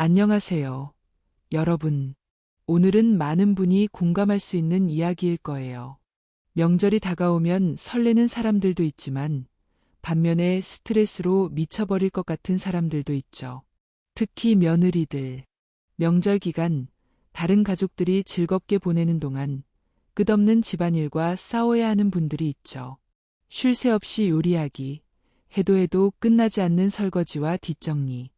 안녕하세요, 여러분. 오늘은 많은 분이 공감할 수 있는 이야기일 거예요. 명절이 다가오면 설레는 사람들도 있지만 반면에 스트레스로 미쳐버릴 것 같은 사람들도 있죠. 특히 며느리들. 명절 기간 다른 가족들이 즐겁게 보내는 동안 끝없는 집안일과 싸워야 하는 분들이 있죠. 쉴 새 없이 요리하기, 해도 끝나지 않는 설거지와 뒷정리.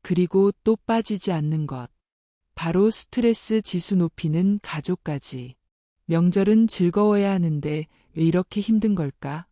그리고 또 빠지지 않는 것. 바로 스트레스 지수 높이는 가족까지. 명절은 즐거워야 하는데 왜 이렇게 힘든 걸까?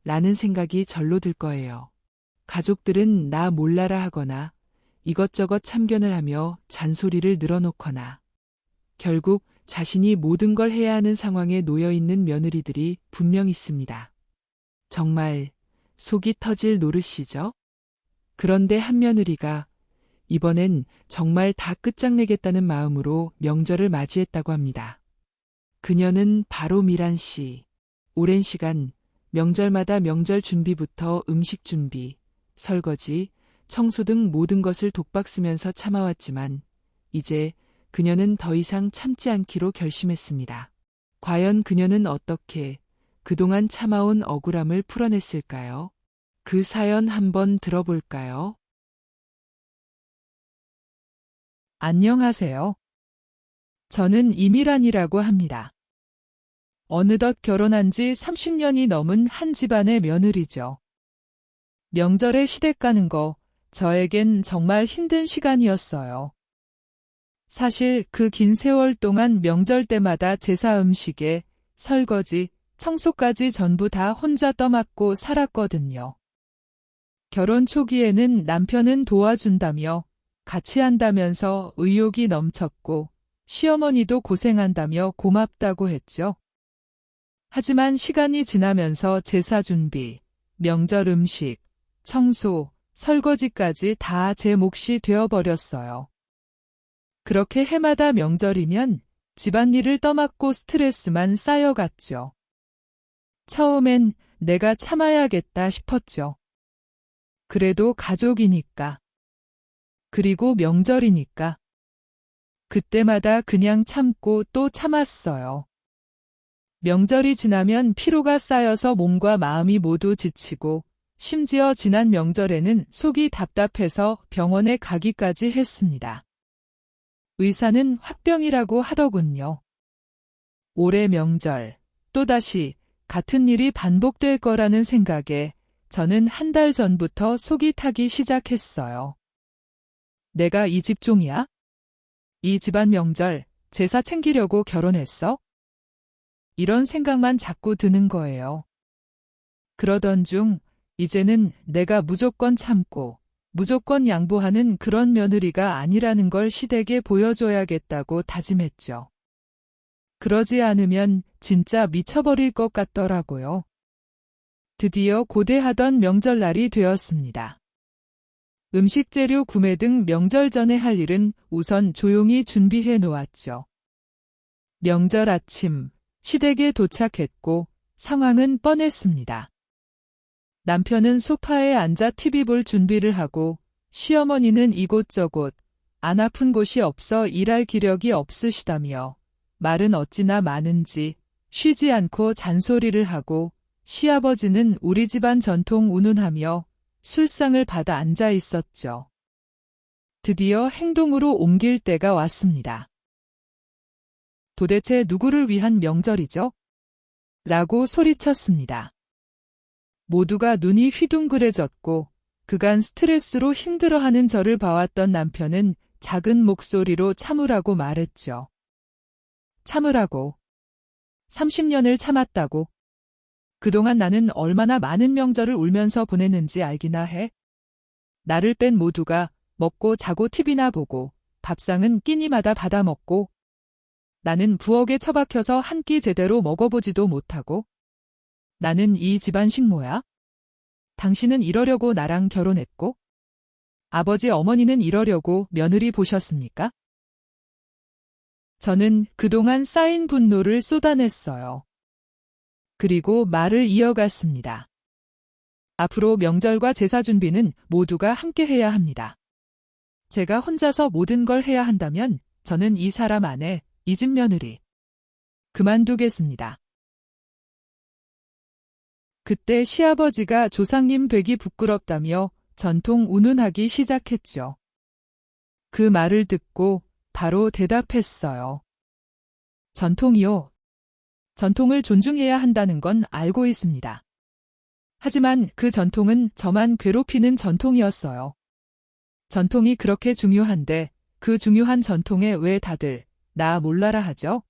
라는 생각이 절로 들 거예요. 가족들은 나 몰라라 하거나 이것저것 참견을 하며 잔소리를 늘어놓거나 결국 자신이 모든 걸 해야 하는 상황에 놓여 있는 며느리들이 분명 있습니다. 정말 속이 터질 노릇이죠? 그런데 한 며느리가 이번엔 정말 다 끝장내겠다는 마음으로 명절을 맞이했다고 합니다. 그녀는 바로 미란 씨. 오랜 시간 명절마다 명절 준비부터 음식 준비, 설거지, 청소 등 모든 것을 독박 쓰면서 참아왔지만 이제 그녀는 더 이상 참지 않기로 결심했습니다. 과연 그녀는 어떻게 그동안 참아온 억울함을 풀어냈을까요? 그 사연 한번 들어볼까요? 안녕하세요. 저는 이미란이라고 합니다. 어느덧 결혼한 지 30년이 넘은 한 집안의 며느리죠. 명절에 시댁 가는 거 저에겐 정말 힘든 시간이었어요. 사실 그 긴 세월 동안 명절 때마다 제사 음식에 설거지, 청소까지 전부 다 혼자 떠맡고 살았거든요. 결혼 초기에는 남편은 도와준다며 같이 한다면서 의욕이 넘쳤고 시어머니도 고생한다며 고맙다고 했죠. 하지만 시간이 지나면서 제사 준비, 명절 음식, 청소, 설거지까지 다 제 몫이 되어버렸어요. 그렇게 해마다 명절이면 집안일을 떠맡고 스트레스만 쌓여갔죠. 처음엔 내가 참아야겠다 싶었죠. 그래도 가족이니까. 그리고 명절이니까. 그때마다 그냥 참고 또 참았어요. 명절이 지나면 피로가 쌓여서 몸과 마음이 모두 지치고 심지어 지난 명절에는 속이 답답해서 병원에 가기까지 했습니다. 의사는 화병이라고 하더군요. 올해 명절, 또다시 같은 일이 반복될 거라는 생각에 저는 한 달 전부터 속이 타기 시작했어요. 내가 이 집종이야? 이 집안 명절, 제사 챙기려고 결혼했어? 이런 생각만 자꾸 드는 거예요. 그러던 중 이제는 내가 무조건 참고 무조건 양보하는 그런 며느리가 아니라는 걸 시댁에 보여줘야겠다고 다짐했죠. 그러지 않으면 진짜 미쳐버릴 것 같더라고요. 드디어 고대하던 명절날이 되었습니다. 음식 재료 구매 등 명절 전에 할 일은 우선 조용히 준비해 놓았죠. 명절 아침, 시댁에 도착했고 상황은 뻔했습니다. 남편은 소파에 앉아 TV 볼 준비를 하고 시어머니는 이곳저곳 안 아픈 곳이 없어 일할 기력이 없으시다며 말은 어찌나 많은지 쉬지 않고 잔소리를 하고 시아버지는 우리 집안 전통 운운하며 술상을 받아 앉아 있었죠. 드디어 행동으로 옮길 때가 왔습니다. 도대체 누구를 위한 명절이죠? 라고 소리쳤습니다. 모두가 눈이 휘둥그레졌고 그간 스트레스로 힘들어하는 저를 봐왔던 남편은 작은 목소리로 참으라고 말했죠. 참으라고. 30년을 참았다고. 그동안 나는 얼마나 많은 명절을 울면서 보냈는지 알기나 해? 나를 뺀 모두가 먹고 자고 TV나 보고 밥상은 끼니마다 받아먹고 나는 부엌에 처박혀서 한 끼 제대로 먹어보지도 못하고 나는 이 집안 식모야? 당신은 이러려고 나랑 결혼했고? 아버지 어머니는 이러려고 며느리 보셨습니까? 저는 그동안 쌓인 분노를 쏟아냈어요. 그리고 말을 이어갔습니다. 앞으로 명절과 제사 준비는 모두가 함께 해야 합니다. 제가 혼자서 모든 걸 해야 한다면 저는 이 사람 아내, 이 집 며느리 그만두겠습니다. 그때 시아버지가 조상님 뵈기 부끄럽다며 전통 운운하기 시작했죠. 그 말을 듣고 바로 대답했어요. 전통이요. 전통을 존중해야 한다는 건 알고 있습니다. 하지만 그 전통은 저만 괴롭히는 전통이었어요. 전통이 그렇게 중요한데 그 중요한 전통에 왜 다들 나 몰라라 하죠?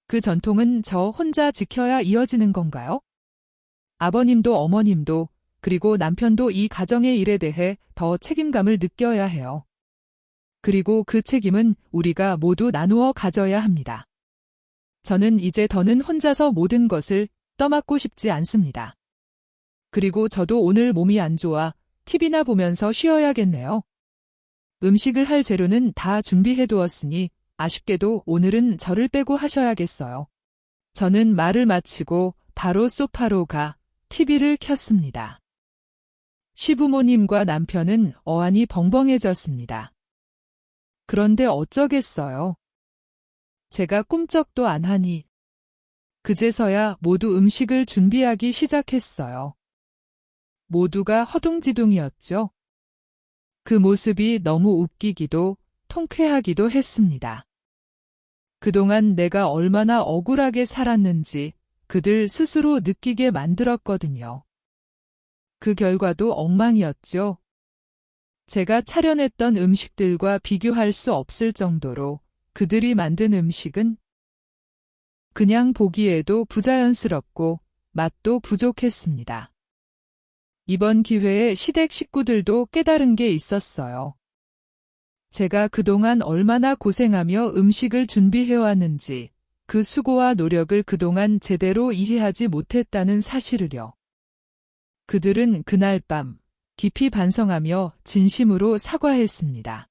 그 전통은 저 혼자 지켜야 이어지는 건가요? 아버님도 어머님도 그리고 남편도 이 가정의 일에 대해 더 책임감을 느껴야 해요. 그리고 그 책임은 우리가 모두 나누어 가져야 합니다. 저는 이제 더는 혼자서 모든 것을 떠맡고 싶지 않습니다. 그리고 저도 오늘 몸이 안 좋아 TV나 보면서 쉬어야겠네요. 음식을 할 재료는 다 준비해 두었으니 아쉽게도 오늘은 저를 빼고 하셔야겠어요. 저는 말을 마치고 바로 소파로 가 TV를 켰습니다. 시부모님과 남편은 어안이 벙벙해졌습니다. 그런데 어쩌겠어요. 제가 꿈쩍도 안 하니 그제서야 모두 음식을 준비하기 시작했어요. 모두가 허둥지둥이었죠. 그 모습이 너무 웃기기도 통쾌하기도 했습니다. 그동안 내가 얼마나 억울하게 살았는지 그들 스스로 느끼게 만들었거든요. 그 결과도 엉망이었죠. 제가 차려냈던 음식들과 비교할 수 없을 정도로 그들이 만든 음식은 그냥 보기에도 부자연스럽고 맛도 부족했습니다. 이번 기회에 시댁 식구들도 깨달은 게 있었어요. 제가 그동안 얼마나 고생하며 음식을 준비해왔는지 그 수고와 노력을 그동안 제대로 이해하지 못했다는 사실을요. 그들은 그날 밤 깊이 반성하며 진심으로 사과했습니다.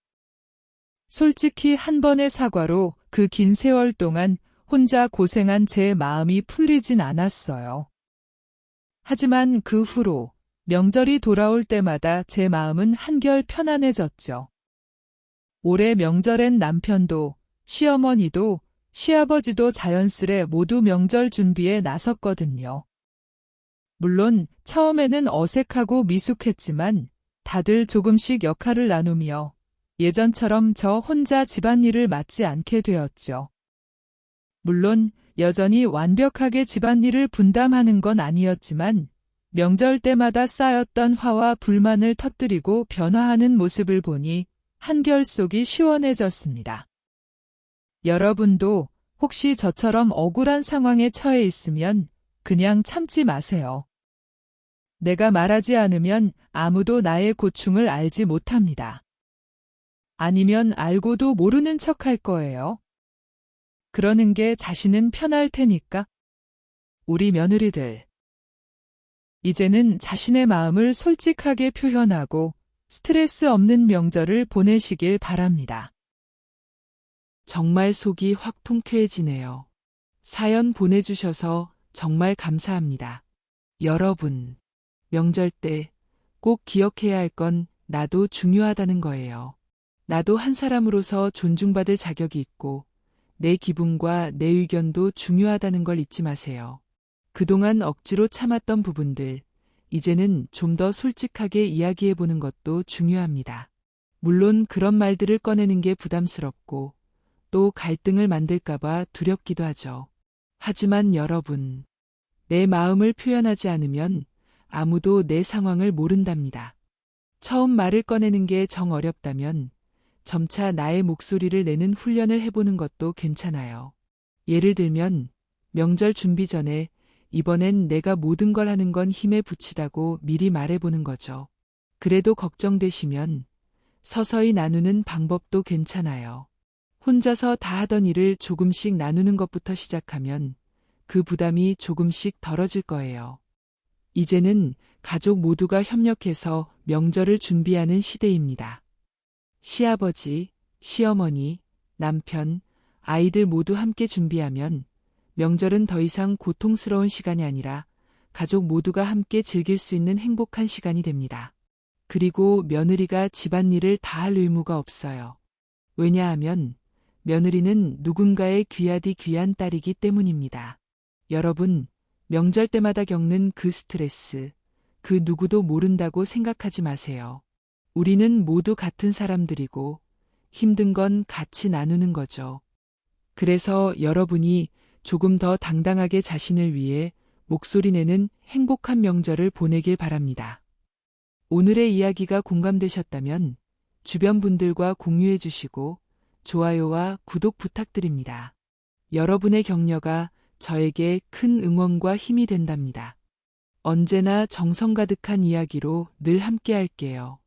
솔직히 한 번의 사과로 그 긴 세월 동안 혼자 고생한 제 마음이 풀리진 않았어요. 하지만 그 후로 명절이 돌아올 때마다 제 마음은 한결 편안해졌죠. 올해 명절엔 남편도, 시어머니도, 시아버지도 자연스레 모두 명절 준비에 나섰거든요. 물론 처음에는 어색하고 미숙했지만 다들 조금씩 역할을 나누며 예전처럼 저 혼자 집안일을 맡지 않게 되었죠. 물론 여전히 완벽하게 집안일을 분담하는 건 아니었지만 명절 때마다 쌓였던 화와 불만을 터뜨리고 변화하는 모습을 보니 한결 속이 시원해졌습니다. 여러분도 혹시 저처럼 억울한 상황에 처해 있으면 그냥 참지 마세요. 내가 말하지 않으면 아무도 나의 고충을 알지 못합니다. 아니면 알고도 모르는 척할 거예요. 그러는 게 자신은 편할 테니까. 우리 며느리들. 이제는 자신의 마음을 솔직하게 표현하고 스트레스 없는 명절을 보내시길 바랍니다. 정말 속이 확 통쾌해지네요. 사연 보내주셔서 정말 감사합니다. 여러분, 명절 때 꼭 기억해야 할 건 나도 중요하다는 거예요. 나도 한 사람으로서 존중받을 자격이 있고 내 기분과 내 의견도 중요하다는 걸 잊지 마세요. 그동안 억지로 참았던 부분들, 이제는 좀 더 솔직하게 이야기해보는 것도 중요합니다. 물론 그런 말들을 꺼내는 게 부담스럽고 또 갈등을 만들까봐 두렵기도 하죠. 하지만 여러분, 내 마음을 표현하지 않으면 아무도 내 상황을 모른답니다. 처음 말을 꺼내는 게 정 어렵다면 점차 나의 목소리를 내는 훈련을 해보는 것도 괜찮아요. 예를 들면 명절 준비 전에 이번엔 내가 모든 걸 하는 건 힘에 부치다고 미리 말해보는 거죠. 그래도 걱정되시면 서서히 나누는 방법도 괜찮아요. 혼자서 다 하던 일을 조금씩 나누는 것부터 시작하면 그 부담이 조금씩 덜어질 거예요. 이제는 가족 모두가 협력해서 명절을 준비하는 시대입니다. 시아버지, 시어머니, 남편, 아이들 모두 함께 준비하면 명절은 더 이상 고통스러운 시간이 아니라 가족 모두가 함께 즐길 수 있는 행복한 시간이 됩니다. 그리고 며느리가 집안일을 다 할 의무가 없어요. 왜냐하면 며느리는 누군가의 귀하디 귀한 딸이기 때문입니다. 여러분, 명절 때마다 겪는 그 스트레스, 그 누구도 모른다고 생각하지 마세요. 우리는 모두 같은 사람들이고 힘든 건 같이 나누는 거죠. 그래서 여러분이 조금 더 당당하게 자신을 위해 목소리 내는 행복한 명절을 보내길 바랍니다. 오늘의 이야기가 공감되셨다면 주변 분들과 공유해 주시고 좋아요와 구독 부탁드립니다. 여러분의 격려가 저에게 큰 응원과 힘이 된답니다. 언제나 정성 가득한 이야기로 늘 함께 할게요.